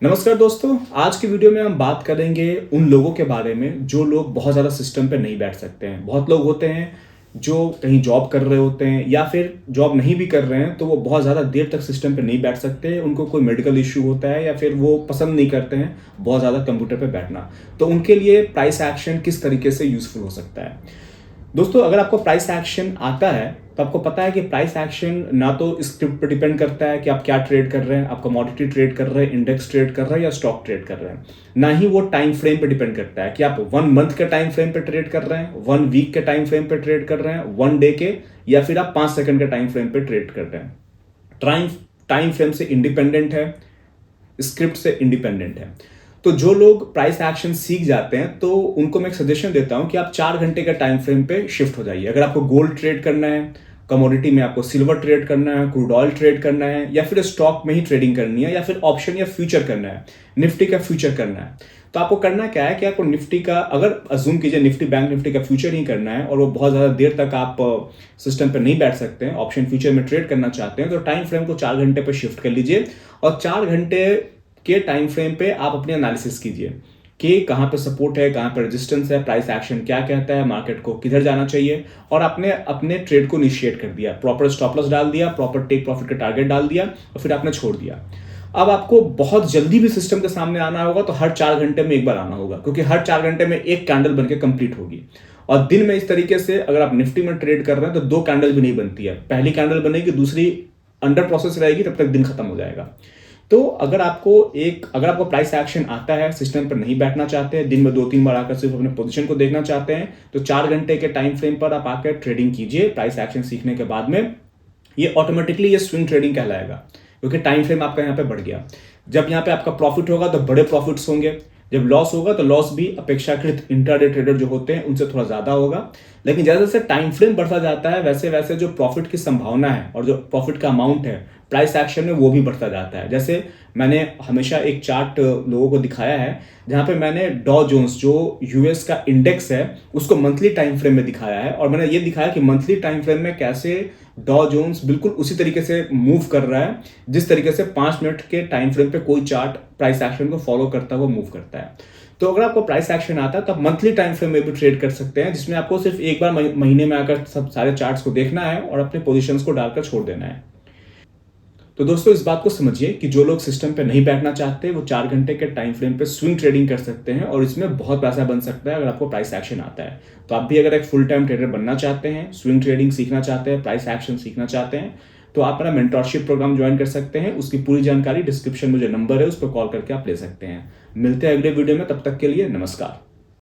नमस्कार दोस्तों, आज की वीडियो में हम बात करेंगे उन लोगों के बारे में जो लोग बहुत ज़्यादा सिस्टम पे नहीं बैठ सकते हैं। बहुत लोग होते हैं जो कहीं जॉब कर रहे होते हैं या फिर जॉब नहीं भी कर रहे हैं तो वो बहुत ज़्यादा देर तक सिस्टम पे नहीं बैठ सकते। उनको कोई मेडिकल इश्यू होता है या फिर वो पसंद नहीं करते हैं बहुत ज़्यादा कंप्यूटर पे बैठना। तो उनके लिए प्राइस एक्शन किस तरीके से यूज़फुल हो सकता है। दोस्तों, अगर आपको प्राइस एक्शन आता है तो आपको पता है कि प्राइस एक्शन ना तो स्क्रिप्ट पर डिपेंड करता है कि आप क्या ट्रेड कर रहे हैं, आप कमोडिटी ट्रेड कर रहे हैं, इंडेक्स ट्रेड कर रहे हैं या स्टॉक ट्रेड कर रहे हैं। ना ही वो टाइम फ्रेम पे डिपेंड करता है कि आप 1 मंथ के टाइम फ्रेम पे ट्रेड कर रहे हैं, 1 वीक के टाइम फ्रेम पे ट्रेड कर रहे हैं, 1 डे के, या फिर आप 5 सेकंड के टाइम फ्रेम पे ट्रेड कर रहे हैं। टाइम फ्रेम से इंडिपेंडेंट है, स्क्रिप्ट से इंडिपेंडेंट है। तो जो लोग प्राइस एक्शन सीख जाते हैं तो उनको मैं एक सजेशन देता हूं कि आप 4 घंटे के टाइम फ्रेम पे शिफ्ट हो जाइए। अगर आपको गोल्ड ट्रेड करना है, कमोडिटी में आपको सिल्वर ट्रेड करना है, क्रूड ऑयल ट्रेड करना है, या फिर स्टॉक में ही ट्रेडिंग करनी है, या फिर ऑप्शन या फ्यूचर करना है, निफ्टी का फ्यूचर करना है, तो आपको करना क्या है कि आपको निफ्टी का, अगर अज्यूम कीजिए निफ्टी बैंक निफ्टी का फ्यूचर ही करना है और वो बहुत ज़्यादा देर तक आप सिस्टम पर नहीं बैठ सकते हैं, ऑप्शन फ्यूचर में ट्रेड करना चाहते हैं, तो टाइम फ्रेम को 4 घंटे पर शिफ्ट कर लीजिए और 4 घंटे के टाइम फ्रेम पे आप अपनी एनालिसिस कीजिए कि कहाँ पे सपोर्ट है, कहाँ पे रेजिस्टेंस है, प्राइस एक्शन क्या कहता है, मार्केट को किधर जाना चाहिए, और आपने अपने ट्रेड को इनिशिएट कर दिया, प्रॉपर स्टॉप लॉस डाल दिया, प्रॉपर टेक प्रॉफिट का टारगेट डाल दिया और फिर आपने छोड़ दिया। अब आपको बहुत जल्दी भी सिस्टम के सामने आना होगा तो हर 4 घंटे में एक बार आना होगा, क्योंकि हर 4 घंटे में एक कैंडल बनके कंप्लीट होगी। और दिन में इस तरीके से अगर आप निफ्टी में ट्रेड कर रहे हैं तो 2 कैंडल भी नहीं बनती है, पहली कैंडल बनेगी, दूसरी अंडर प्रोसेस रहेगी, तब तक दिन खत्म हो जाएगा। तो अगर आपको प्राइस एक्शन आता है, सिस्टम पर नहीं बैठना चाहते हैं, दिन में 2-3 बार आकर सिर्फ अपने पोजीशन को देखना चाहते हैं, तो 4 घंटे के टाइम फ्रेम पर आप आकर ट्रेडिंग कीजिए। प्राइस एक्शन सीखने के बाद में ये ऑटोमेटिकली ये स्विंग ट्रेडिंग कहलाएगा, क्योंकि टाइम फ्रेम आपका यहाँ पे बढ़ गया। जब यहाँ पे आपका प्रॉफिट होगा तो बड़े प्रॉफिट्स होंगे, जब लॉस होगा तो लॉस भी अपेक्षाकृत इंट्राडे ट्रेडर जो होते हैं उनसे थोड़ा ज्यादा होगा। लेकिन जैसे जैसे टाइम फ्रेम बढ़ता जाता है वैसे वैसे जो प्रॉफिट की संभावना है और जो प्रॉफिट का अमाउंट है प्राइस एक्शन में वो भी बढ़ता जाता है। जैसे मैंने हमेशा एक चार्ट लोगों को दिखाया है जहां पे मैंने डॉ जोन्स जो यूएस का इंडेक्स है उसको मंथली टाइम फ्रेम में दिखाया है, और मैंने ये दिखाया कि मंथली टाइम फ्रेम में कैसे डॉ जोन्स बिल्कुल उसी तरीके से मूव कर रहा है जिस तरीके से 5 मिनट के टाइम फ्रेम पे कोई चार्ट प्राइस एक्शन को फॉलो करता हुआ मूव करता है। तो अगर आपको प्राइस एक्शन आता है तो आप मंथली टाइम फ्रेम में भी ट्रेड कर सकते हैं, जिसमें आपको सिर्फ एक बार महीने में आकर सब सारे चार्ट्स को देखना है और अपने पोजीशंस को डालकर छोड़ देना है। तो दोस्तों, इस बात को समझिए कि जो लोग सिस्टम पे नहीं बैठना चाहते वो 4 घंटे के टाइम फ्रेम पे स्विंग ट्रेडिंग कर सकते हैं और इसमें बहुत पैसा बन सकता है अगर आपको प्राइस एक्शन आता है। तो आप भी अगर एक फुल टाइम ट्रेडर बनना चाहते हैं, स्विंग ट्रेडिंग सीखना चाहते हैं, प्राइस एक्शन सीखना चाहते हैं, तो आप अपना मेंटरशिप प्रोग्राम ज्वाइन कर सकते हैं। उसकी पूरी जानकारी डिस्क्रिप्शन में जो नंबर है उस पर कॉल करके आप ले सकते हैं। मिलते हैं अगले वीडियो में, तब तक के लिए नमस्कार।